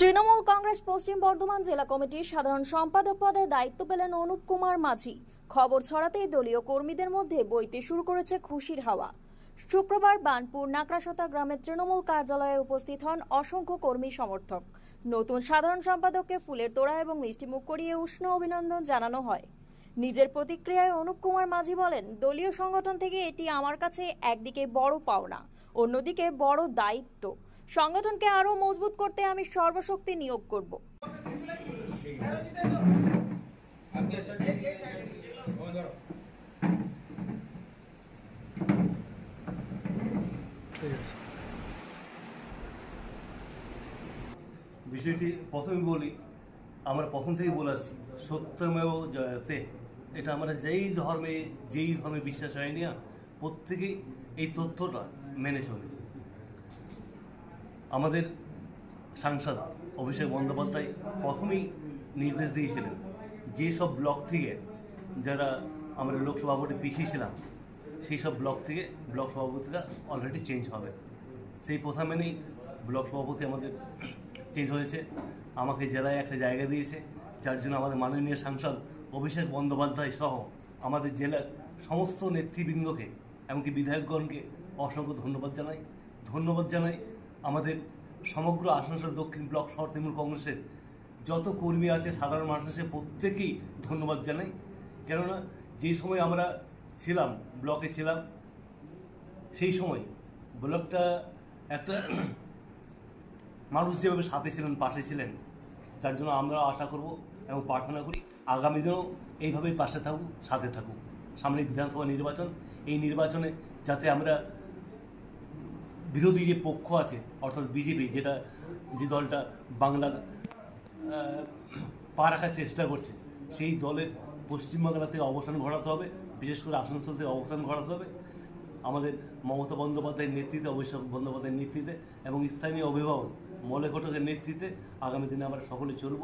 তৃণমূল কংগ্রেস পশ্চিম বর্ধমান জেলা কমিটির সাধারণ সম্পাদক পদে দায়িত্ব পেলেন অনুপ কুমার মাঝি। খবর ছড়াতেই দলীয় কর্মীদের মধ্যে বইতে শুরু করেছে খুশির হাওয়া। শুক্রবার বানপুর নাকড়াসতা গ্রামের তৃণমূল কার্যালয়ে উপস্থিত হন অসংখ্য কর্মী সমর্থক। নতুন সাধারণ সম্পাদককে ফুলের তোড়া এবং মিষ্টিমুখ করিয়ে উষ্ণ অভিনন্দন জানানো হয়। নিজের প্রতিক্রিয়ায় অনুপ কুমার মাঝি বলেন, দলীয় সংগঠন থেকে এটি আমার কাছে একদিকে বড় পাওনা, অন্যদিকে বড় দায়িত্ব। সংগঠনকে আরো মজবুত করতে আমি সর্বশক্তি নিয়োগ করব। বিষয়টি প্রথমে বলি, আমরা প্রথম থেকেই বলে আসছি, সত্যমেব জয়তে। এটা আমরা যেই ধর্মে বিশ্বাস হয়নি না, প্রত্যেকেই এই তথ্যটা মেনে চলি। আমাদের সাংসদ অভিষেক বন্দ্যোপাধ্যায় প্রথমেই নির্দেশ দিয়েছিলেন, যেসব ব্লক থেকে যারা আমরা লোকসভা ভোটে পিছিয়ে ছিলাম, সেই সব ব্লক থেকে ব্লক সভাপতিরা অলরেডি চেঞ্জ হবে। সেই প্রথা মেনেই ব্লক সভাপতি আমাদের চেঞ্জ হয়েছে। আমাকে জেলায় একটা জায়গা দিয়েছে, যার জন্য আমাদের মাননীয় সাংসদ অভিষেক বন্দ্যোপাধ্যায় সহ আমাদের জেলার সমস্ত নেতৃবৃন্দকে, এমনকি বিধায়কগণকে অসংখ্য ধন্যবাদ জানাই। আমাদের সমগ্র আসানসোল দক্ষিণ ব্লক শহর তৃণমূল কংগ্রেসের যত কর্মী আছে, সাধারণ মানুষের প্রত্যেকেই ধন্যবাদ জানাই। কেননা যে সময় আমরা ছিলাম, ব্লকে ছিলাম, সেই সময় ব্লকটা একটা মানুষ যেভাবে সাথে ছিলেন, পাশে ছিলেন, যার জন্য আমরা আশা করব এবং প্রার্থনা করি আগামী দিনেও এইভাবেই পাশে থাকুক, সাথে থাকুক। সামনে বিধানসভা নির্বাচন, এই নির্বাচনে যাতে আমরা বিরোধী যে পক্ষ আছে, অর্থাৎ বিজেপি, যে দলটা বাংলার পা রাখার চেষ্টা করছে, সেই দলের পশ্চিমবাংলা থেকে অবসান ঘটাতে হবে। বিশেষ করে আসানসোল থেকে অবসান ঘটাতে হবে। আমাদের মমতা বন্দ্যোপাধ্যায়ের নেতৃত্বে, অভিষেক বন্দ্যোপাধ্যায়ের নেতৃত্বে এবং স্থানীয় অভিভাবক মলে ঘটকের নেতৃত্বে আগামী দিনে আমরা সকলে চলব।